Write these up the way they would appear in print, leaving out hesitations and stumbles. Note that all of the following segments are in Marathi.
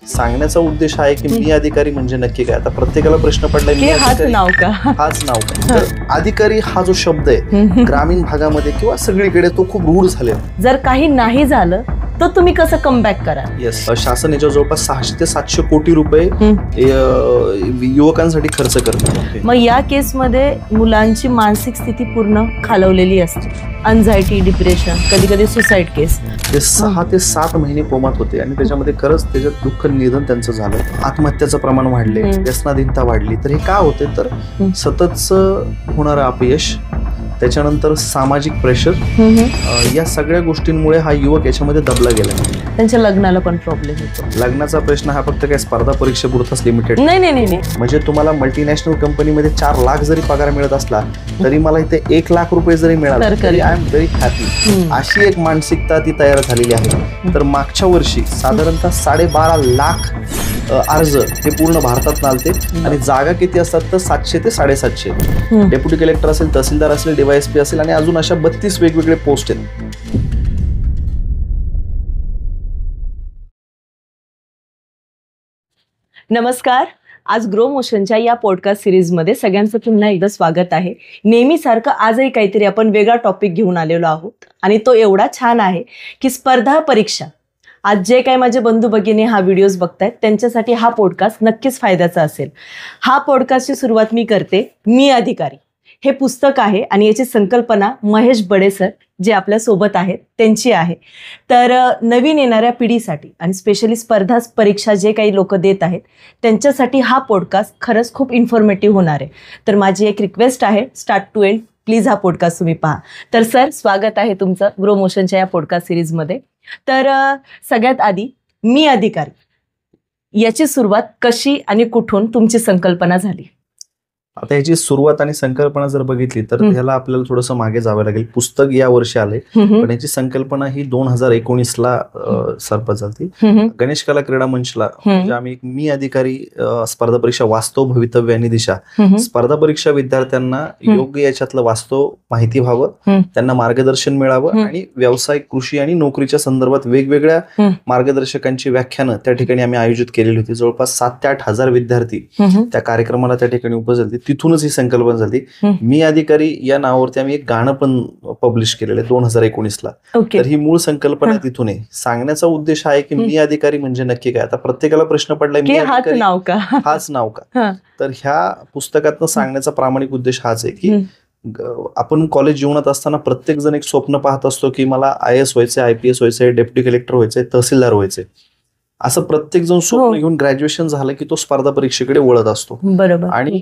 सांगण्याचा उद्देश आहे की मी अधिकारी म्हणजे नक्की काय. आता प्रत्येकाला प्रश्न पडलाय हाच नाव का. तर अधिकारी हा जो शब्द आहे ग्रामीण भागामध्ये किंवा सगळीकडे तो खूप रूढ झालेला. जर काही नाही झालं तर तुम्ही कसं कमबॅक करा. येस, शासन याच्या जवळपास 600 ते 700 कोटी रुपये युवकांसाठी खर्च करतात. मग या केसमध्ये मुलांची मानसिक स्थिती पूर्ण खालवलेली असते. अँझायटी, डिप्रेशन, कधी कधी सुसाईड केस. ते 6 ते 7 महिने कोमात होते आणि त्याच्यामध्ये खरंच त्याच्यात दुःख निधन त्यांचं झालं. आत्महत्याचं प्रमाण वाढले, व्यसनाधीनता वाढली. तर हे का होते तर सततचं होणारं अपयश, त्याच्यानंतर सामाजिक प्रेशर, या सगळ्या गोष्टींमुळे हा युवक याच्यामध्ये दबला गेला. त्यांच्या लग्नाला पण प्रॉब्लेम होतो. लग्नाचा प्रश्न हा फक्त काय स्पर्धा परीक्षेपुरताच लिमिटेड नाही. म्हणजे तुम्हाला मल्टीनॅशनल कंपनीमध्ये 4 लाख जरी पगार मिळत असला तरी मला इथे 1 लाख रुपये जरी मिळाला तरी आय एम व्हेरी हॅपी. अशी एक मानसिकता ती तयार झालेली आहे. तर मागच्या वर्षी साधारणतः 12.5 लाख अर्ज हे पूर्ण भारतात आलते आणि जागा किती असतात तर 700 ते 750. डेप्युटी कलेक्टर असेल, तहसीलदार असेल, DYSP असेल आणि अजून अशा 32 वेगवेगळे पोस्ट आहेत. नमस्कार. आज ग्रो मोशनच्या या पॉडकास्ट सिरीजमध्ये सगळ्यांचं पुन्हा एकदा स्वागत आहे. नेहमीसारखं आजही काहीतरी आपण वेगळा टॉपिक घेऊन आलेलो आहोत आणि तो एवढा छान आहे की स्पर्धा परीक्षा. आज जे काही माझे बंधू भगिनी हा व्हिडिओज बघतायत त्यांच्यासाठी हा पॉडकास्ट नक्कीच फायद्याचा असेल. हा पॉडकास्टची सुरुवात मी करते. मी अधिकारी हे पुस्तक आहे आणि याची संकल्पना महेश बडे सर जे आपल्या सोबत आहेत त्यांची आहे. तर नवीन येणाऱ्या पिढीसाठी आणि स्पेशली स्पर्धा परीक्षा जे काही लोक देत आहेत त्यांच्यासाठी हा पॉडकास्ट खरंच खूप इन्फॉर्मेटिव्ह होणार आहे. तर माझी एक रिक्वेस्ट आहे, स्टार्ट टू एंड प्लीज हा पॉडकास्ट तुम्ही पहा. तर सर, स्वागत आहे तुमचं ग्रो मोशनच्या या पॉडकास्ट सिरीजमध्ये. तर सगळ्यात आधी मी अधिकारी याची सुरुवात कशी आणि कुठून तुमची संकल्पना झाली? आता याची सुरुवात आणि संकल्पना जर बघितली तर ह्याला आपल्याला थोडंसं मागे जावं लागेल. पुस्तक या वर्षी आले पण याची संकल्पना ही 2019ला सरपत झाली. गणेश कला क्रीडा मंचला म्हणजे आम्ही मी अधिकारी स्पर्धा परीक्षा वास्तव भवितव्य आणि दिशा स्पर्धा परीक्षा विद्यार्थ्यांना योग्य याच्यातलं वास्तव माहिती व्हावं, त्यांना मार्गदर्शन मिळावं आणि व्यवसाय, कृषी आणि नोकरीच्या संदर्भात वेगवेगळ्या मार्गदर्शकांची व्याख्यानं त्या ठिकाणी आम्ही आयोजित केलेली होती. जवळपास 7 ते 8 हजार विद्यार्थी त्या कार्यक्रमाला त्या ठिकाणी उपस्थित. तिथूनच ही संकल्पना झाली. मी अधिकारी या नावावरती आम्ही एक गाणं पण पब्लिश केलेलं आहे 2019ला. तर ही मूळ संकल्पना तिथून आहे. सांगण्याचा उद्देश आहे की मी अधिकारी म्हणजे नक्की काय. आता प्रत्येकाला प्रश्न पडलाय मी अधिकारी हाच नाव का. तर ह्या पुस्तकातनं सांगण्याचा प्रामाणिक उद्देश हाच आहे की आपण कॉलेज जीवनात असताना प्रत्येक जण एक स्वप्न पाहत असतो की मला IAS व्हायचंय, IPS व्हायचंय, डेप्युटी कलेक्टर व्हायचंय, तहसीलदार व्हायचंय. असं प्रत्येक जण स्वप्न घेऊन ग्रॅज्युएशन झालं की तो स्पर्धा परीक्षेकडे वळत असतो. बरोबर. आणि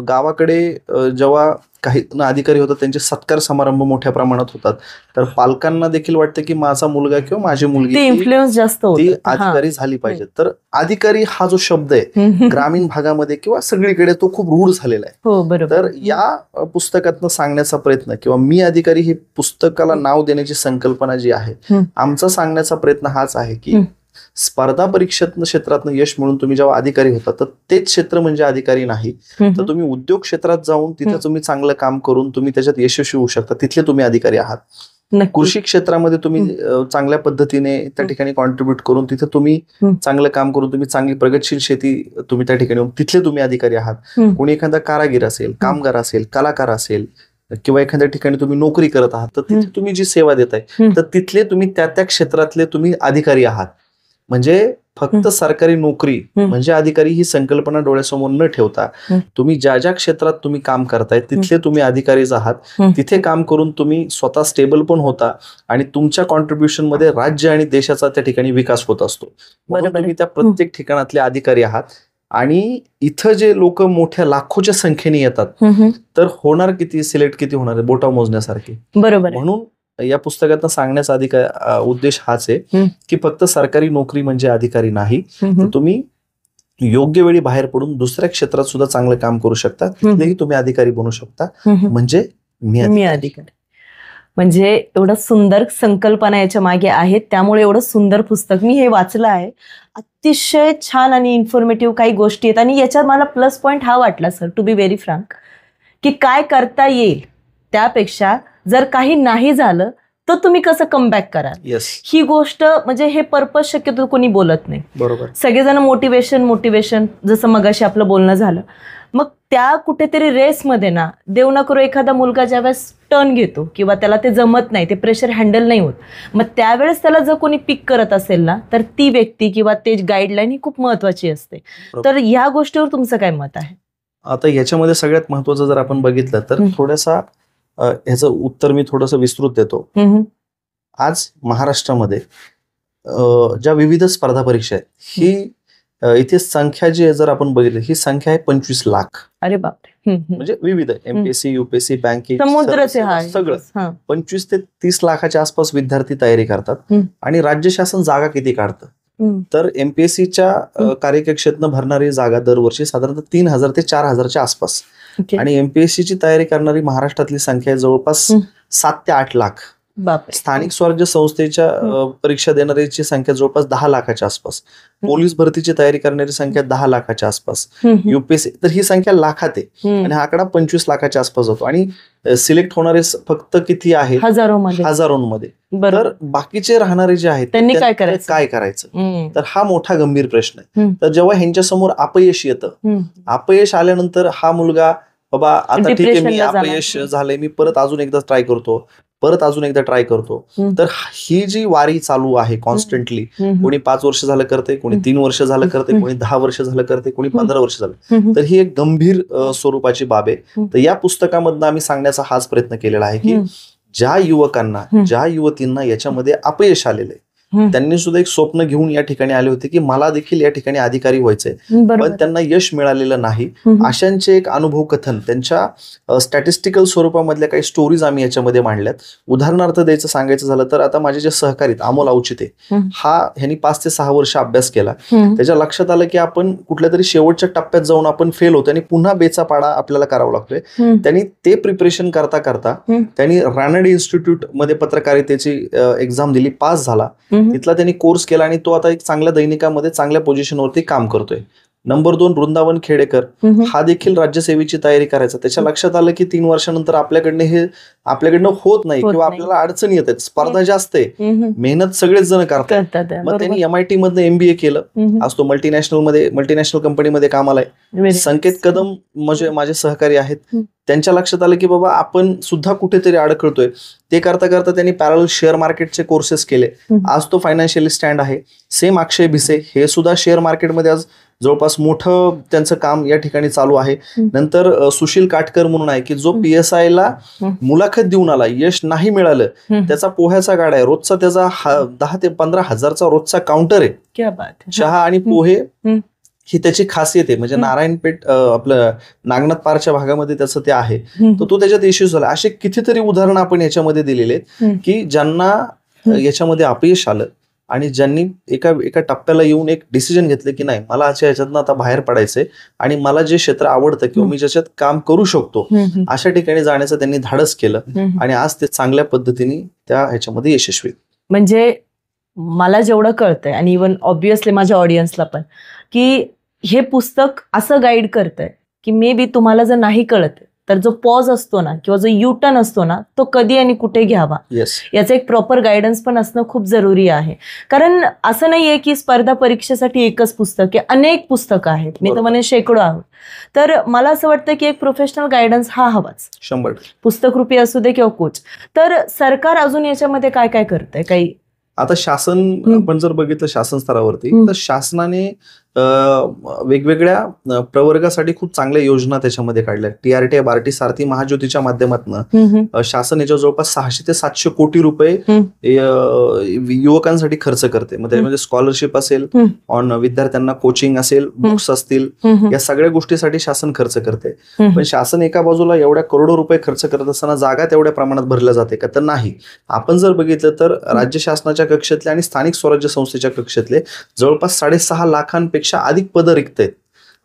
गावाकडे जेव्हा काही अधिकारी होतात त्यांचे सत्कार समारंभ मोठ्या प्रमाणात होतात. तर पालकांना देखील वाटतं की माझा मुलगा किंवा माझी मुलगी इन्फ्लुएन्स जास्त ती अधिकारी झाली पाहिजे. तर अधिकारी हा जो शब्द आहे ग्रामीण भागामध्ये किंवा सगळीकडे तो खूप रूढ झालेला आहे. तर या पुस्तकातनं सांगण्याचा प्रयत्न किंवा मी अधिकारी ही पुस्तकाला नाव देण्याची संकल्पना जी आहे, आमचा सांगण्याचा प्रयत्न हाच आहे की स्पर्धा परीक्षेतनं क्षेत्रातनं यश मिळून तुम्ही जेव्हा अधिकारी होता तर तेच क्षेत्र म्हणजे अधिकारी नाही. तर तुम्ही उद्योग क्षेत्रात जाऊन तिथे तुम्ही चांगलं काम करून तुम्ही त्याच्यात यशस्वी होऊ शकता, तिथले तुम्ही अधिकारी आहात. कृषी क्षेत्रामध्ये तुम्ही चांगल्या पद्धतीने त्या ठिकाणी कॉन्ट्रीब्युट करून तिथे तुम्ही चांगलं काम करून तुम्ही चांगली प्रगतशील शेती तुम्ही त्या ठिकाणी तिथले तुम्ही अधिकारी आहात. कोणी एखादा कारागीर असेल, कामगार असेल, कलाकार असेल किंवा एखाद्या ठिकाणी तुम्ही नोकरी करत आहात तर तिथे तुम्ही जी सेवा देताय तर तिथले तुम्ही त्या त्या क्षेत्रातले तुम्ही अधिकारी आहात. म्हणजे फक्त सरकारी नोकरी म्हणजे अधिकारी ही संकल्पना डोळ्यासमोर न ठेवता तुम्ही ज्या ज्या क्षेत्रात तुम्ही काम करताय तिथले तुम्ही अधिकारीच आहात. तिथे काम करून तुम्ही स्वतः स्टेबल पण होता आणि तुमच्या कॉन्ट्रीब्युशन मध्ये राज्य आणि देशाचा त्या ठिकाणी विकास होत असतो. म्हणून तुम्ही त्या प्रत्येक ठिकाणातले अधिकारी आहात. आणि इथं जे लोक मोठ्या लाखोच्या संख्येने येतात तर होणार किती, सिलेक्ट किती होणार आहे बोटा मोजण्यासारखे. बरोबर. म्हणून या पुस्तकातनं सांगण्याचा उद्देश हाच आहे की फक्त सरकारी नोकरी म्हणजे अधिकारी नाही, तर तुम्ही योग्य वेळी बाहेर पडून दुसऱ्या क्षेत्रात सुद्धा चांगलं काम करू शकता, तिथलेही तुम्ही अधिकारी बनू शकता. म्हणजे मी अधिकारी. म्हणजे एवढं सुंदर संकल्पना याच्या मागे आहेत, त्यामुळे एवढं सुंदर पुस्तक मी हे वाचलं आहे. अतिशय छान आणि इन्फॉर्मेटिव्ह काही गोष्टी आहेत. आणि याच्यात मला प्लस पॉइंट हा वाटला sir, to be very frank, की काय करता येईल त्यापेक्षा जर काही नाही झालं तर तुम्ही कसं कमबॅक कराल. ही गोष्ट म्हणजे हे पर्पज शक्यतो कोणी बोलत नाही. बरोबर. सगळेजण मोटिवेशन जसं मगाशी आपलं बोलणं झालं. मग त्या कुठेतरी रेसमध्ये ना देव ना करू एखादा मुलगा ज्यावेळेस टर्न घेतो किंवा त्याला ते जमत नाही, ते प्रेशर हँडल नाही होत, मग त्यावेळेस त्याला जर कोणी पिक करत असेल ना तर ती व्यक्ती किंवा ते गाईडलाईन ही खूप महत्वाची असते. तर या गोष्टीवर तुमचं काय मत आहे? आता याच्यामध्ये सगळ्यात महत्वाचं जर आपण बघितलं तर थोडासा ह्याचं उत्तर मी थोडंसं विस्तृत देतो. आज महाराष्ट्रामध्ये ज्या विविध स्पर्धा परीक्षा आहेत ही इथे संख्या जी आहे जर आपण बघितली ही संख्या आहे 25 लाख. अरे बापरे. म्हणजे विविध एमपीएससी, यूपीएससी, बँकिंग सगळं 25 ते 30 लाखाच्या आसपास विद्यार्थी तयारी करतात. आणि राज्य शासन जागा किती काढतं तर एमपीएससीच्या कार्यकक्षेतनं भरणारी जागा दरवर्षी साधारणतः 3000 ते 4000च्या आसपास. आणि एमपीएससीची तयारी करणारी महाराष्ट्रातली संख्या आहे जवळपास 7 ते 8 लाख. स्थानिक स्वराज्य संस्थेच्या परीक्षा देणाऱ्याची संख्या जवळपास 10 लाखाच्या आसपास. पोलीस भरतीची तयारी करणारी संख्या 10 लाखाच्या आसपास. युपीएससी तर ही संख्या लाखात आहे आणि हा आकडा 25 लाखाच्या आसपास होतो. आणि सिलेक्ट होणारे फक्त किती आहेत? हजारोंमध्ये. तर बाकीचे राहणारे जे आहेत त्यांनी काय करायचं तर हा मोठा गंभीर प्रश्न आहे. तर जेव्हा ह्यांच्या समोर अपयश येतं, अपयश आल्यानंतर हा मुलगा बाबा आता ठीक आहे मी अपयश झालंय, मी परत अजून एकदा ट्राय करतो. तर ही जी वारी चालू आहे कॉन्स्टंटली, कोणी 5 वर्ष झालं करते, कोणी 3 वर्ष झालं करते, कोणी 10 वर्ष झालं करते, कोणी 15 वर्ष झालं. तर ही एक गंभीर स्वरूपाची बाब आहे. तर या पुस्तकामधनं आम्ही सांगण्याचा हाच प्रयत्न केलेला आहे की ज्या युवकांना, ज्या युवतींना याच्यामध्ये अपयश आलेलं आहे त्यांनी सुद्धा एक स्वप्न घेऊन या ठिकाणी आले होते की मला देखील या ठिकाणी अधिकारी व्हायचंय, पण त्यांना यश मिळालेलं नाही. अशांचे एक अनुभव कथन, त्यांच्या स्टॅटिस्टिकल स्वरूपामधल्या काही स्टोरीज आम्ही याच्यामध्ये मांडल्यात. उदाहरणार्थ द्यायचं सांगायचं झालं तर आता माझे जे सहकारी अमोल अवचिते, ह्यांनी 5 ते 6 वर्ष अभ्यास केला. त्याच्या लक्षात आलं की आपण कुठल्या तरी शेवटच्या टप्प्यात जाऊन आपण फेल होतो आणि पुन्हा बेचा पाडा आपल्याला करावा लागतोय. त्यांनी ते प्रिपरेशन करता करता त्यांनी रानडे इन्स्टिट्यूट मध्ये पत्रकारितेची एक्झाम दिली, पास झाला. तिथला त्यांनी कोर्स केला आणि तो आता एक चांगल्या दैनिकामध्ये चांगल्या पोझिशनवरती काम करतोय. नंबर 2 वृंदावन खेडेकर, हा देखील राज्यसेवेची तयारी करायचा. त्याच्या लक्षात आलं की 3 वर्षानंतर आपल्याकडनं होत नाही किंवा आपल्याला अडचणी येत आहेत, स्पर्धा जास्त आहे, मेहनत सगळेच जण करतात. मग त्यांनी MIT मधनं MBA केलं. आज तो मल्टीनॅशनल कंपनीमध्ये कामाला आहे. संकेत कदम म्हणजे माझे सहकारी आहेत, त्यांच्या लक्षात आलं की बाबा आपण सुद्धा कुठेतरी अडखळतोय. ते करता करता त्यांनी पॅरल शेअर मार्केटचे कोर्सेस केले. आज तो फायनान्शियली स्टँड आहे. सेम अक्षय भिसे, हे सुद्धा शेअर मार्केटमध्ये आज जवळपास मोठं त्यांचं काम या ठिकाणी चालू आहे. नंतर सुशील काटकर म्हणून आहे की जो PSI ला मुलाखत देऊन आला, यश नाही मिळालं, त्याचा पोह्याचा गाडा आहे, रोजचा त्याचा 10 ते 15 हजारचा रोजचा काउंटर आहे. चहा आणि पोहे ही त्याची खासियत आहे. म्हणजे नारायणपेठ आपलं नागनाथ पारच्या भागामध्ये त्याचं ते आहे, तर तो त्याच्यात इश्यूज झाला. असे कितीतरी उदाहरणं आपण याच्यामध्ये दिलेले आहेत की ज्यांना याच्यामध्ये अपयश आलं आणि ज्यांनी एका टप्प्याला येऊन एक डिसिजन घेतलं की नाही, मला ह्याच्यातनं आता बाहेर पडायचंय आणि मला जे क्षेत्र आवडतं किंवा मी ज्याच्यात काम करू शकतो अशा ठिकाणी जाण्याचं त्यांनी धाडस केलं आणि आज ते चांगल्या पद्धतीने त्या ह्याच्यामध्ये यशस्वी. म्हणजे मला जेवढं कळतंय आणि इव्हन ऑब्व्हियसली माझ्या ऑडियन्सला पण, की हे पुस्तक असं गाईड करतंय की मे बी तुम्हाला जर नाही कळत तर जो पॉज असतो ना किंवा जो U-टर्न असतो ना तो कधी आणि कुठे घ्यावा याचं एक प्रॉपर गायडन्स पण असणं खूप जरुरी आहे. कारण असं नाहीये की स्पर्धा परीक्षेसाठी एकच पुस्तक आहे, अनेक पुस्तकं आहेत, मी तर म्हणेन शेकडो आहोत. तर मला असं वाटतं की एक प्रोफेशनल गायडन्स हा हवाच, 100%. पुस्तकरूपी असू दे किंवा कोच. तर सरकार अजून याच्यामध्ये काय काय करतंय? काही आता शासन आपण जर बघितलं शासन स्तरावरती तर शासनाने वेगवेगळ्या प्रवर्गासाठी खूप चांगल्या योजना त्याच्यामध्ये काढल्या. TRT, बार्टी, सारथी, महाज्योतीच्या माध्यमातून शासन याच्या जवळपास 600 ते 700 कोटी रुपये युवकांसाठी खर्च करते. मग त्यामध्ये स्कॉलरशिप असेल, ऑन विद्यार्थ्यांना कोचिंग असेल, बुक्स असतील, या सगळ्या गोष्टीसाठी शासन खर्च करते. पण शासन एका बाजूला एवढ्या करोडो रुपये खर्च करत असताना जागा तेवढ्या प्रमाणात भरल्या जाते का? तर नाही. आपण जर बघितलं तर राज्य शासनाच्या कक्षेतले आणि स्थानिक स्वराज्य संस्थेच्या कक्षेतले जवळपास 6.5 लाखांपेक्षा अधिक पद रिक्त आहेत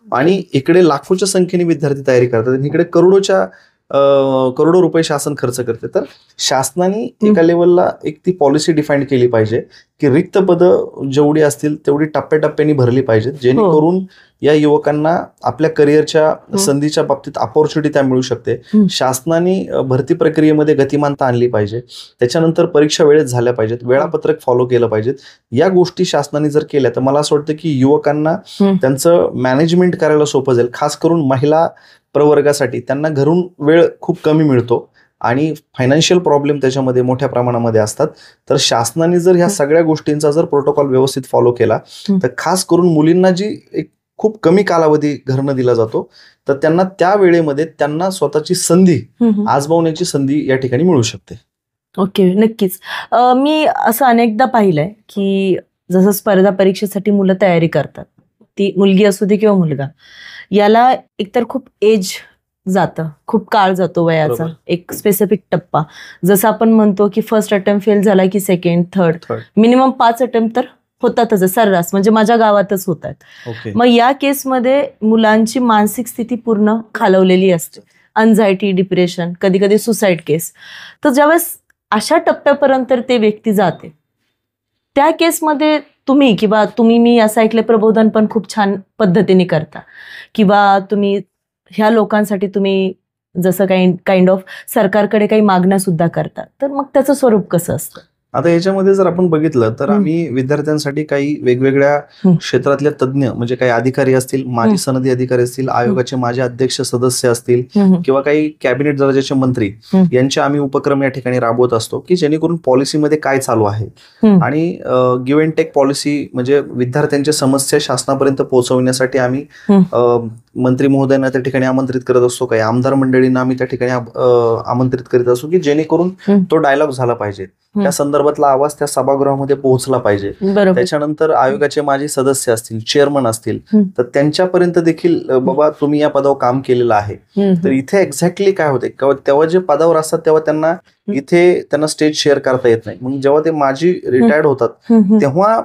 आणि इकडे लाखोच्या संख्येने विद्यार्थी तयारी करतात, इकडे करोडो रुपये शासन खर्च करते. तर शासनाने एका लेवलला एक ती पॉलिसी डिफाईन केली पाहिजे की रिक्त पदं जेवढी असतील तेवढी टप्प्याटप्प्याने भरली पाहिजेत, जेणेकरून या युवकांना आपल्या करिअरच्या संधीच्या बाबतीत अपॉर्च्युनिटी त्या मिळू शकते. शासनाने भरती प्रक्रियेमध्ये गतिमानता आणली पाहिजे. त्याच्यानंतर परीक्षा वेळेत झाल्या पाहिजेत, वेळापत्रक फॉलो केलं पाहिजेत. या गोष्टी शासनाने जर केल्या तर मला असं वाटतं की युवकांना त्यांचं मॅनेजमेंट करायला सोपं जाईल. खास करून महिला प्रवर्गासाठी त्यांना घरून वेळ खूप कमी मिळतो आणि फायनान्शियल प्रॉब्लेम त्याच्यामध्ये मोठ्या प्रमाणामध्ये असतात. तर शासनाने जर ह्या सगळ्या गोष्टींचा जर प्रोटोकॉल व्यवस्थित फॉलो केला तर खास करून मुलींना जी एक खूप कमी कालावधी घरनं दिला जातो तर त्यांना त्या वेळेमध्ये त्यांना स्वतःची संधी आजमावण्याची संधी या ठिकाणी मिळू शकते. ओके, नक्कीच. मी असं अनेकदा पाहिलंय की जसं स्पर्धा परीक्षेसाठी मुलं तयारी करतात, ती मुलगी असू दे किंवा मुलगा, याला एकतर खूप एज जातं, खूप काळ जातो वयाचा, एक स्पेसिफिक टप्पा. जसं आपण म्हणतो की फर्स्ट अटेम्प्ट फेल झाला की सेकंड, थर्ड, मिनिमम 5 अटेम्प्ट तर होतातच सर्रास, म्हणजे माझ्या गावातच होत आहेत. मग या केसमध्ये मुलांची मानसिक स्थिती पूर्ण खालवलेली असते, अँझायटी, डिप्रेशन, कधी कधी सुसाईड केस. तर ज्यावेळेस अशा टप्प्यापर्यंत ते व्यक्ती जाते, त्या केसमध्ये तुम्ही मी असं ऐकलं प्रबोधन पण खूप छान पद्धतीने करता, किंवा तुम्ही ह्या लोकांसाठी तुम्ही जसं काइंड ऑफ सरकारकडे काही मागण्या सुद्धा करता, तर मग त्याचं स्वरूप कसं असतं? आता याच्यामध्ये जर आपण बघितलं तर आम्ही विद्यार्थ्यांसाठी काही वेगवेगळ्या क्षेत्रातले तज्ज्ञ म्हणजे काही अधिकारी असतील, माजी सनदी अधिकारी असतील, आयोगाचे माजी अध्यक्ष सदस्य असतील किंवा काही कॅबिनेट दर्जाचे मंत्री यांचे आम्ही उपक्रम या ठिकाणी राबवत असतो की जेणेकरून पॉलिसीमध्ये काय चालू आहे आणि गिव्ह अँड टेक पॉलिसी म्हणजे विद्यार्थ्यांच्या समस्या शासनापर्यंत पोहोचवण्यासाठी आम्ही मंत्री महोदयांना त्या ठिकाणी आमंत्रित करत असतो, काही आमदार मंडळींना आम्ही त्या ठिकाणी आमंत्रित करीत असतो की जेणेकरून तो डायलॉग झाला पाहिजे, त्या संदर्भातला आवाज त्या सभागृहामध्ये पोहोचला पाहिजे. त्याच्यानंतर आयोगाचे माजी सदस्य असतील, चेअरमन असतील, तर त्यांच्यापर्यंत देखील बाबा तुम्ही या पदावर काम केलेलं आहे. तर इथे एक्झॅक्टली काय होते, तेव्हा जे पदावर असतात तेव्हा त्यांना स्टेज शेअर करता येत नाही. मग जेव्हा ते माजी रिटायर्ड होतात तेव्हा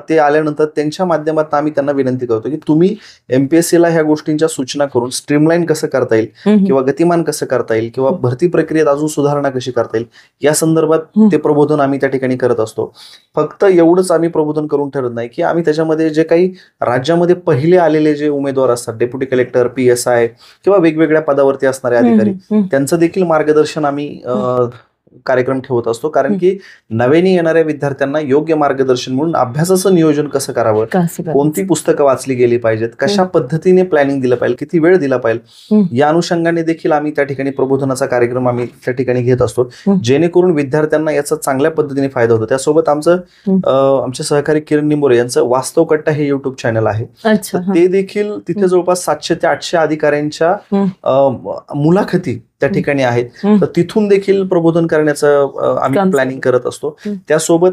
ते आल्यानंतर त्यांच्या माध्यमातून आम्ही त्यांना विनंती करतो की तुम्ही एमपीएससीला ह्या गोष्टींच्या सूचना करून स्ट्रीमलाईन कसं करता येईल किंवा गतिमान कसं करता येईल किंवा भरती प्रक्रियेत अजून सुधारणा कशी करता येईल या संदर्भात ते प्रबोधन आम्ही त्या ठिकाणी करत असतो. फक्त एवढंच आम्ही प्रबोधन करून ठरत नाही की आम्ही त्याच्यामध्ये जे काही राज्यामध्ये पहिले आलेले जे उमेदवार असतात, डेप्युटी कलेक्टर, PSI किंवा वेगवेगळ्या पदावरती असणारे अधिकारी, त्यांचं देखील मार्गदर्शन आम्ही कार्यक्रम ठेवत असतो. कारण की नव्याने येणाऱ्या विद्यार्थ्यांना योग्य मार्गदर्शन म्हणून अभ्यासाचं नियोजन कसं करावं, कोणती पुस्तकं वाचली गेली पाहिजेत, कशा पद्धतीने प्लॅनिंग दिलं पाहिजे, किती वेळ दिला पाहिजे, या अनुषंगाने देखील आम्ही त्या ठिकाणी प्रबोधनाचा कार्यक्रम आम्ही त्या ठिकाणी घेत असतो, जेणेकरून विद्यार्थ्यांना याचा चांगल्या पद्धतीने फायदा होतो. त्यासोबत आमचे सहकारी किरण निंबोरे यांचं वास्तव कट्टा हे युट्यूब चॅनल आहे, ते देखील तिथे जवळपास 700 ते 800 अधिकाऱ्यांच्या मुलाखती त्या ठिकाणी आहेत. तर तिथून देखील प्रबोधन करण्याचं आम्ही प्लॅनिंग करत असतो. त्यासोबत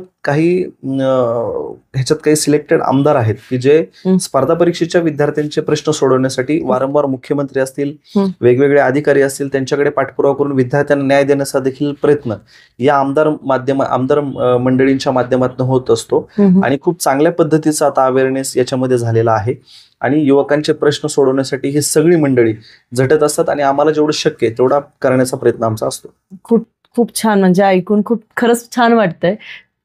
ह्याच्यात काही सिलेक्टेड आमदार आहेत की जे स्पर्धा परीक्षेच्या विद्यार्थ्यांचे प्रश्न सोडवण्यासाठी वारंवार मुख्यमंत्री असतील, वेगवेगळे अधिकारी असतील, त्यांच्याकडे पाठपुरावा करून विद्यार्थ्यांना न्याय देण्याचा देखील प्रयत्न या आमदार मंडळींच्या माध्यमातून होत असतो. आणि खूप चांगल्या पद्धतीचा आता अवेअरनेस याच्यामध्ये झालेला आहे आणि युवकांचे प्रश्न सोडवण्यासाठी ही सगळी मंडळी झटत असतात आणि आम्हाला जेवढं शक्य आहे तेवढा करण्याचा प्रयत्न आमचा असतो. खूप छान, म्हणजे ऐकून खूप खरंच छान वाटतंय.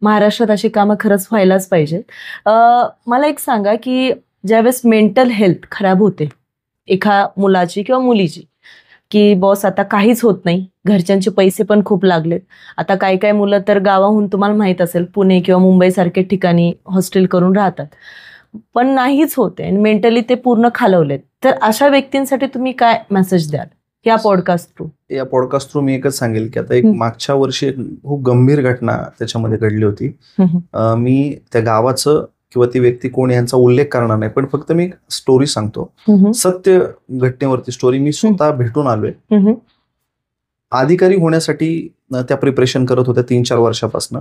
महाराष्ट्रात अशी कामं खरंच व्हायलाच पाहिजे. मला एक सांगा की ज्यावेळेस मेंटल हेल्थ खराब होते एका मुलाची किंवा मुलीची, की बॉस आता काहीच होत नाही, घरच्यांचे पैसे पण खूप लागलेत, आता काही मुलं तर गावाहून तुम्हाला माहित असेल पुणे किंवा मुंबई सारख्या ठिकाणी हॉस्टेल करून राहतात, पण नाहीच होते आणि मेंटली ते पूर्ण खालवलेत, तर अशा व्यक्तींसाठी तुम्ही काय मेसेज द्याल या पॉडकास्ट थ्रू? मी एकच सांगेल की आता एक मागच्या वर्षी एक खूप गंभीर घटना त्याच्यामध्ये घडली होती. मी त्या गावाचं किंवा ती व्यक्ती कोण यांचा उल्लेख करणार नाही, पण फक्त मी स्टोरी सांगतो, सत्य घटनेवरती स्टोरी. मी स्वतः भेटून आलोय. अधिकारी होण्यासाठी त्या प्रिपरेशन करत होत्या 3-4 वर्षापासून.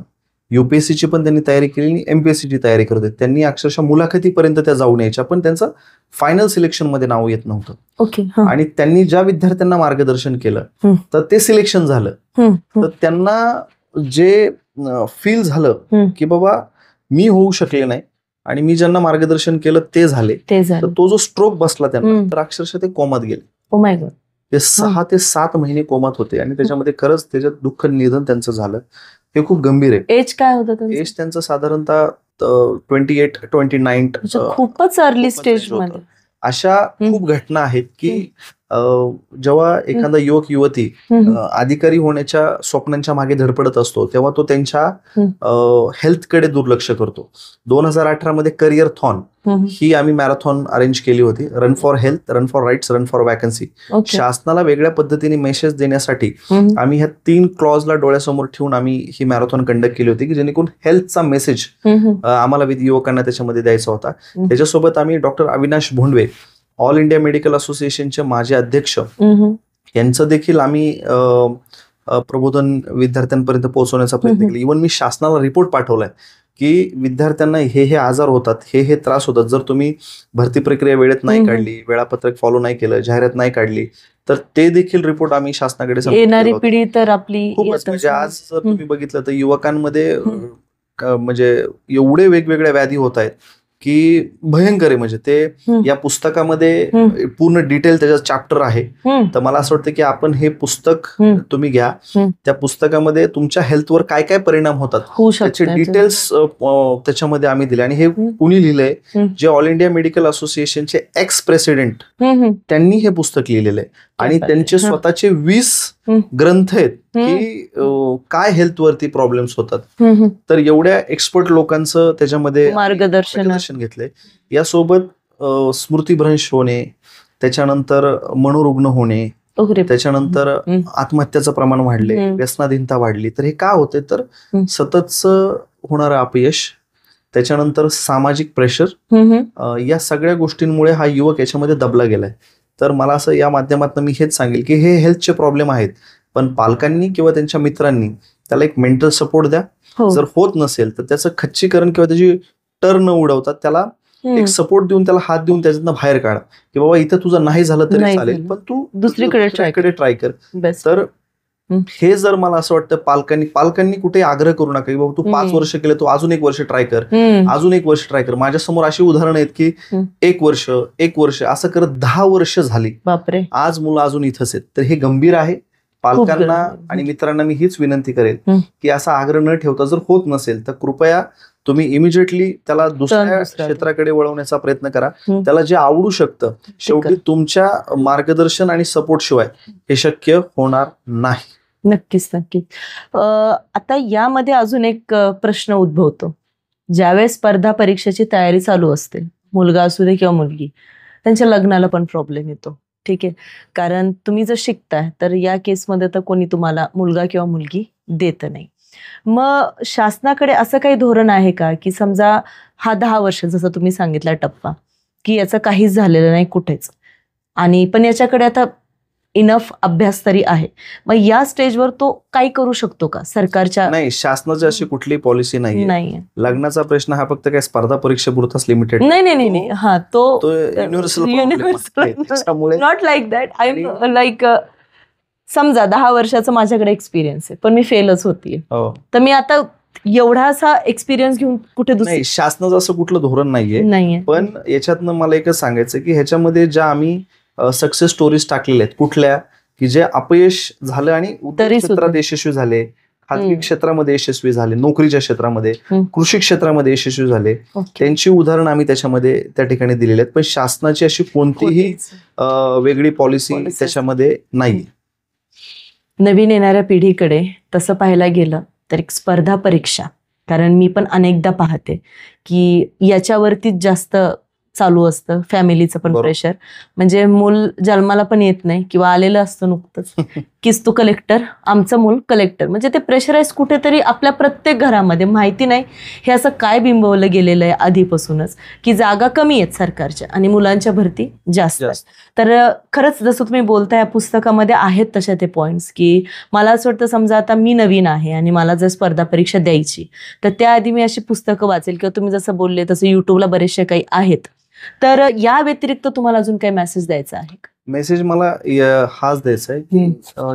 UPSCची पण त्यांनी तयारी केली आणि MPSCची तयारी करत होते. त्यांनी अक्षरशः मुलाखतीपर्यंत त्या जाऊन यायच्या, पण त्यांचं फायनल सिलेक्शन मध्ये नाव येत नव्हतं. आणि त्यांनी ज्या विद्यार्थ्यांना मार्गदर्शन केलं तर ते सिलेक्शन झालं. तर त्यांना जे फील झालं की बाबा मी होऊ शकले नाही आणि मी ज्यांना मार्गदर्शन केलं ते झाले, तर तो जो स्ट्रोक बसला त्यांना, तर अक्षरशः ते कोमात गेले. ते 6 ते 7 महिने कोमात होते आणि त्याच्यामध्ये खरंच त्याच्यात दुःख निधन त्यांचं झालं. हे खूप गंभीर आहे. एज काय होतं? एज त्यांचं साधारणतः 28-29. खूपच अर्ली स्टेज मध्ये. अशा खूप घटना आहेत की जेव्हा एखादा युवक युवती अधिकारी होण्याच्या स्वप्नांच्या मागे धडपडत असतो तेव्हा तो त्यांच्या हेल्थकडे दुर्लक्ष करतो. 2018 मध्ये करिअर थॉन ही आम्ही मॅरेथॉन अरेंज केली होती. Run for health, run for rights, run for vacancy. शासनाला वेगळ्या पद्धतीने मेसेज देण्यासाठी आम्ही ह्या 3 क्लॉजला डोळ्यासमोर ठेवून आम्ही ही मॅरेथॉन कंडक्ट केली होती की जेणेकरून हेल्थचा मेसेज आम्हाला युवकांना त्याच्यामध्ये द्यायचा होता. त्याच्यासोबत आम्ही doctor Avinash Bhondave, all India medical असोसिएशनचे माजी अध्यक्ष, यांचं देखील आम्ही प्रबोधन विद्यार्थ्यांपर्यंत पोहोचवण्याचा प्रयत्न केला. इव्हन मी शासनाला रिपोर्ट पाठवलाय की विद्यार्थ्यांना हे आजार होतात, हे त्रास होतात. जर तुम्ही भरती प्रक्रिया वेळेत नाही काढली, वेळापत्रक फॉलो नाही केलं, जाहिरात नाही काढली तर ते देखील रिपोर्ट आम्ही शासनाकडे. येणारी पिढी तर आपली खूपच म्हणजे आज जर तुम्ही बघितलं तर युवकांमध्ये म्हणजे एवढे वेगवेगळ्या व्याधी होत आहेत की भयंकर आहे. म्हणजे ते या पुस्तकामध्ये पूर्ण डिटेल त्याच्यात चॅप्टर आहे. तर मला असं वाटतं की आपण हे पुस्तक तुम्ही घ्या. त्या पुस्तकामध्ये तुमच्या हेल्थवर काय काय परिणाम होतात त्याचे डिटेल्स त्याच्यामध्ये आम्ही दिले. आणि हे कुणी लिहिलंय? जे ऑल इंडिया मेडिकल असोसिएशनचे एक्स प्रेसिडेंट त्यांनी हे पुस्तक लिहिलेलं आहे. आणि त्यांचे स्वतःचे 20 ग्रंथ आहेत की काय हेल्थवरती प्रॉब्लेम्स होतात. तर एवढ्या एक्सपर्ट लोकांचं त्याच्यामध्ये मार्गदर्शन घेतलंय. यासोबत स्मृतिभ्रंश होणे, त्याच्यानंतर मनोरुग्ण होणे, त्याच्यानंतर आत्महत्याचं प्रमाण वाढले, व्यसनाधीनता वाढली. तर हे का होते? तर सततच होणारं अपयश, त्याच्यानंतर सामाजिक प्रेशर, या सगळ्या गोष्टींमुळे हा युवक याच्यामध्ये दबला गेलाय. तर मला असं या माध्यमातून मी हेच सांगेल की हे हेल्थचे प्रॉब्लेम आहेत, पण पालकांनी किंवा त्यांच्या मित्रांनी त्याला एक मेंटल सपोर्ट द्या. जर होत नसेल तर त्याचं खच्चीकरण किंवा त्याची टर्न उडवतात, त्याला एक सपोर्ट देऊन, त्याला हात देऊन त्याच्यातनं बाहेर काढा की बाबा इथं तुझं नाही झालं तरी चालेल, पण तू दुसरीकडे ट्राय कर. तर हे जर मला असं वाटतं पालकांनी कुठे आग्रह करू नका की बाबा तू 5 वर्ष केले, तू अजून 1 वर्ष ट्राय कर, अजून 1 वर्ष ट्राय कर. माझ्यासमोर अशी उदाहरणं आहेत की 1 वर्ष असं करत 10 वर्ष झाली, आज मुलं अजून इथंच आहेत. तर हे गंभीर आहे. पालकांना आणि मित्रांना मी हीच विनंती करेल की असा आग्रह न ठेवता जर होत नसेल तर कृपया तुम्ही इमिजिएटली त्याला दुसऱ्या क्षेत्राकडे वळवण्याचा प्रयत्न करा. त्याला जे आवडू शकतं. शेवटी तुमच्या मार्गदर्शन आणि सपोर्ट शिवाय हे शक्य होणार नाही. नक्कीच. आता यामध्ये अजून एक प्रश्न उद्भवतो. ज्यावेळेस स्पर्धा परीक्षेची तयारी चालू असते, मुलगा असू दे किंवा मुलगी, त्यांच्या लग्नाला पण प्रॉब्लेम येतो. ठीक आहे, कारण तुम्ही जर शिकताय तर या केसमध्ये तर कोणी तुम्हाला मुलगा किंवा मुलगी देत नाही. मग शासनाकडे असं काही धोरण आहे का की समजा हा 10 वर्ष जसं तुम्ही सांगितला टप्पा की याचं काहीच झालेलं नाही कुठेच, आणि पण याच्याकडे आता इनफ अभ्यास तरी आहे, मग या स्टेजवर तो काही करू शकतो का? सरकारच्या नाही, शासनाची अशी कुठली पॉलिसी नाही. लग्नाचा प्रश्न हा फक्त काय स्पर्धा परीक्षेपुरताच लिमिटेड नाही. हा तो universal not like that. I am like समजा 10 वर्षाचा माझ्याकडे एक्सपिरियन्स आहे पण मी फेलच होतीये, तर मी आता एवढासा एक्सपिरियन्स घेऊन कुठे नाही. शासनाचं असं कुठलं धोरण नाहीये. पण याच्यातनं मला एकच सांगायचं की ह्याच्यामध्ये ज्या आम्ही सक्सेस स्टोरीज टाकलेल्या आहेत, कुठल्या की जे अपयश झालं आणि उद्योग क्षेत्रात यशस्वी झाले, खाजगी क्षेत्रामध्ये यशस्वी झाले, नोकरीच्या क्षेत्रामध्ये, कृषी क्षेत्रामध्ये यशस्वी झाले, त्यांची उदाहरणं आम्ही त्याच्यामध्ये त्या ठिकाणी दिलेली आहेत. पण शासनाची अशी कोणतीही वेगळी पॉलिसी त्याच्यामध्ये नाही. नवीन येणाऱ्या पिढीकडे तसं पाहायला गेलं तर एक स्पर्धा परीक्षा, कारण मी पण अनेकदा पाहते की याच्यावरतीच जास्त चालू असतं. फॅमिलीचं पण प्रेशर, म्हणजे मूल जन्माला पण येत नाही किंवा आलेलं असतं नुकतंच कीच तू कलेक्टर, आमचं मूल कलेक्टर. म्हणजे ते प्रेशराईज कुठेतरी आपल्या प्रत्येक घरामध्ये, माहिती नाही हे असं काय बिंबवलं गेलेलं आहे आधीपासूनच की जागा कमी आहेत सरकारच्या आणि मुलांच्या भरती जास्त. तर खरंच जसं तुम्ही बोलताय पुस्तकामध्ये आहेत तशा ते पॉइंट्स की मला असं वाटतं समजा आता मी नवीन आहे आणि मला जर स्पर्धा परीक्षा द्यायची तर त्याआधी मी अशी पुस्तकं वाचेल किंवा तुम्ही जसं बोलले तसं युट्यूबला बरेचसे काही आहेत. तर या व्यतिरिक्त तुम्हाला अजून काही मेसेज द्यायचा आहे का? मेसेज मला हाच द्यायचा आहे की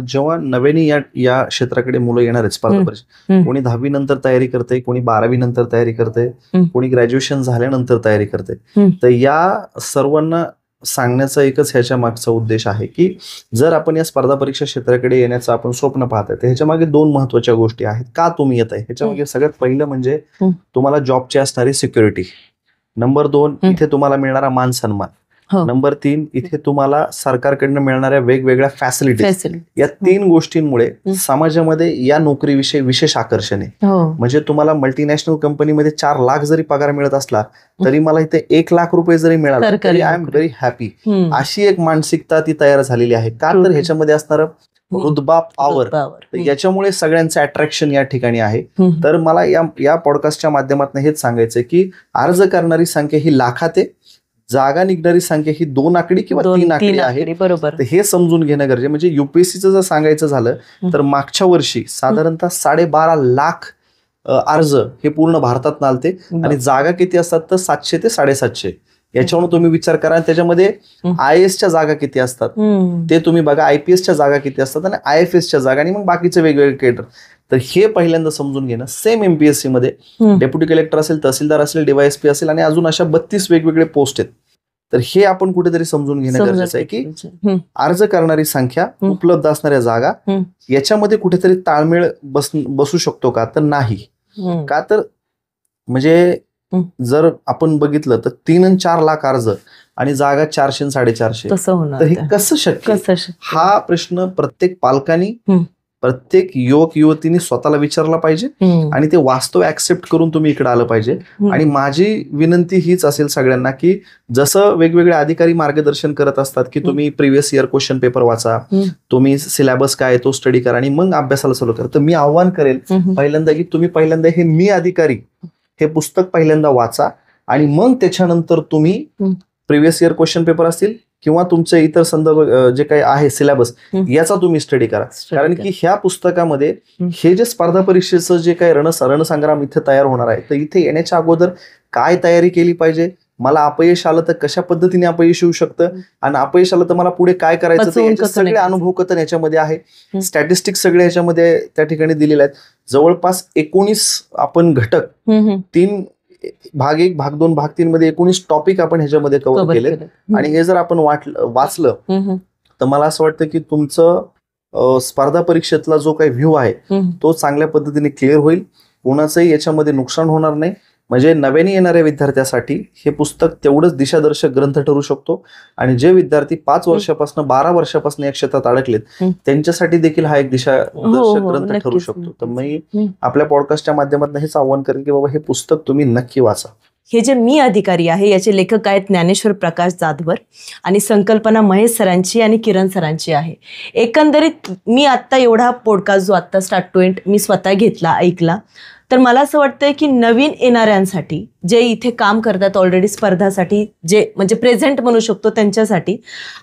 जेव्हा नव्याने या क्षेत्राकडे मुलं येणार आहेत स्पर्धा परीक्षा, कोणी 10वी नंतर तयारी करते, कोणी 12वी नंतर तयारी करते, कोणी ग्रॅज्युएशन झाल्यानंतर तयारी करते, तर या सर्वांना सांगण्याचा एकच ह्याच्या मागचा उद्देश आहे की जर आपण या स्पर्धा परीक्षा क्षेत्राकडे येण्याचं आपण स्वप्न पाहताय तर ह्याच्या मागे 2 महत्वाच्या गोष्टी आहेत. का तुम्ही येत आहे ह्याच्या मागे सगळ्यात पहिलं म्हणजे तुम्हाला जॉबची असणारी सिक्युरिटी, नंबर 2 इथे तुम्हाला मिळणारा मान सन्मान, नंबर 3 इथे तुम्हाला सरकारकडनं मिळणाऱ्या वेगवेगळ्या फॅसिलिटीज. या 3 गोष्टींमुळे समाजामध्ये या नोकरीविषयी विशेष आकर्षण आहे. म्हणजे तुम्हाला मल्टीनॅशनल कंपनीमध्ये 4 लाख जरी पगार मिळत असला तरी मला इथे 1 लाख रुपये जरी मिळाला तरी आय एम व्हेरी हॅपी, अशी एक मानसिकता ती तयार झालेली आहे. का तर ह्याच्यामध्ये असणारं रुतबा, पॉवर, याच्यामुळे सगळ्यांचं अट्रॅक्शन या ठिकाणी आहे. तर मला या पॉडकास्टच्या माध्यमातून हेच सांगायचं की अर्ज करणारी संख्या ही लाखात आहे, जागा निघणारी संख्या ही 2 आकडी किंवा 3 आकडी आहे. बरोबर, हे समजून घेणं गरजेचं. म्हणजे युपीएससीचं जर सांगायचं झालं तर मागच्या वर्षी साधारणतः 12.5 लाख अर्ज हे पूर्ण भारतात आलते आणि जागा किती असतात तर 700 ते 750. याच्यावरून तुम्ही विचार करा त्याच्यामध्ये IASच्या जागा किती असतात ते तुम्ही बघा, IPSच्या जागा किती असतात आणि IFSच्या जागा आणि मग बाकीचे वेगवेगळे केडर. तर हे पहिल्यांदा समजून घेणं. सेम MPSC मध्ये डेप्युटी कलेक्टर असेल, तहसीलदार असेल, DYSP असेल आणि अजून अशा 32 वेगवेगळे पोस्ट आहेत. तर हे आपण कुठेतरी समजून घेणं गरजेचं आहे की अर्ज करणारी संख्या, उपलब्ध असणाऱ्या जागा याच्यामध्ये कुठेतरी ताळमेळ बसू शकतो का तर नाही. का तर म्हणजे जर आपण बघितलं तर 3 आणि 4 लाख अर्ज आणि जागा 400 450, तर हे कसं शक्य? हा प्रश्न प्रत्येक पालकांनी, प्रत्येक युवक युवतींनी स्वतःला विचारला पाहिजे आणि ते वास्तव ऍक्सेप्ट करून तुम्ही इकडे आलं पाहिजे. आणि माझी विनंती हीच असेल सगळ्यांना की जसं वेगवेगळे अधिकारी मार्गदर्शन करत असतात की तुम्ही प्रिव्हियस इयर क्वेश्चन पेपर वाचा, तुम्ही सिलेबस काय तो स्टडी करा आणि मग अभ्यासाला चालू करा, तर मी आव्हान करेल पहिल्यांदा की तुम्ही पहिल्यांदा हे मी अधिकारी हे पुस्तक पहिल्यांदा वाचा आणि मग त्याच्यानंतर तुम्ही प्रिव्हियस इयर क्वेश्चन पेपर असतील किंवा तुमचे इतर संदर्भ जे काही आहे सिलेबस याचा तुम्ही स्टडी करा. कारण की ह्या पुस्तकामध्ये हे जे स्पर्धा परीक्षेचं जे काही रणसंग्राम इथे तयार होणार आहे तर इथे येण्याच्या अगोदर काय तयारी केली पाहिजे, मला अपयश आलं तर कशा पद्धतीने अपयश येऊ शकतं आणि अपयश आलं तर मला पुढे काय करायचं, सगळे अनुभव कथन याच्यामध्ये आहे. स्टॅटिस्टिक्स सगळे ह्याच्यामध्ये त्या ठिकाणी दिलेले आहेत. जवळपास 19 आपण घटक, 3 भाग 1, भाग 2, भाग 3 मध्ये 19 टॉपिक आपण ह्याच्यामध्ये कव्हर केले. आणि हे जर आपण वाचलं तर मला असं वाटतं की तुमचं स्पर्धा परीक्षेतला जो काही व्ह्यू आहे तो चांगल्या पद्धतीने क्लिअर होईल, कोणाचंही याच्यामध्ये नुकसान होणार नाही. म्हणजे नव्याने येणाऱ्या विद्यार्थ्यासाठी हे पुस्तक तेवढंच दिशादर्शक ग्रंथ ठरू शकतो आणि जे विद्यार्थी 5 वर्षापासून 12 वर्षापासून या क्षेत्रात अडकलेत त्यांच्यासाठी देखील हा एक दिशादर्शक ग्रंथ ठरू शकतो. तर मी आपल्या पॉडकास्टच्या माध्यमातून हेच आव्हान करेन की बाबा हे पुस्तक तुम्ही नक्की वाचा. हे जे मी अधिकारी आहे याचे लेखक आहेत ज्ञानेश्वर प्रकाश जाधवर आणि संकल्पना महेश सरांची आणि किरण सरांची आहे. एकंदरीत मी आत्ता एवढा पॉडकास्ट जो आत्ता स्टार्ट टू एंड मी स्वतः घेतला, ऐकला, तर मला असं वाटतंय की नवीन येणाऱ्यांसाठी जे इथे काम करतात ऑलरेडी स्पर्धासाठी, जे म्हणजे प्रेझेंट म्हणू शकतो त्यांच्यासाठी,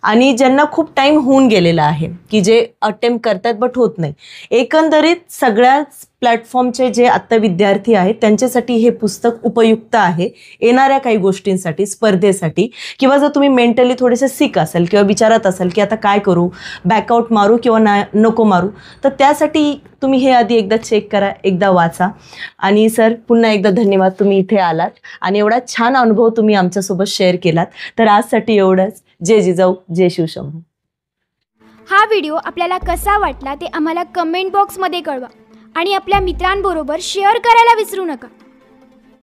आणि ज्यांना खूप टाइम होऊन गेलेला आहे की जे अटेम्प्ट करतात बट होत नाही, एकंदरीत सगळ्याच प्लॅटफॉर्मचे जे आत्ता विद्यार्थी आहेत त्यांच्यासाठी हे पुस्तक उपयुक्त आहे. येणाऱ्या काही गोष्टींसाठी, स्पर्धेसाठी, किंवा जर तुम्ही मेंटली थोडेसे सिक असाल किंवा विचारत असाल की आता काय करू, बॅकआउट मारू किंवा नको मारू, तर त्यासाठी तुम्ही हे आधी एकदा चेक करा, एकदा वाचा. आणि सर पुन्हा एकदा धन्यवाद, तुम्ही इथे आलात आणि एवढा छान अनुभव तुम्ही आमच्यासोबत शेअर केलात. तर आजसाठी एवढंच. जय जिजाऊ, जय शिवशंभू. हा व्हिडिओ आपल्याला कसा वाटला ते आम्हाला कमेंट बॉक्समध्ये कळवा आणि आपल्या मित्रांबरोबर शेअर करायला विसरू नका.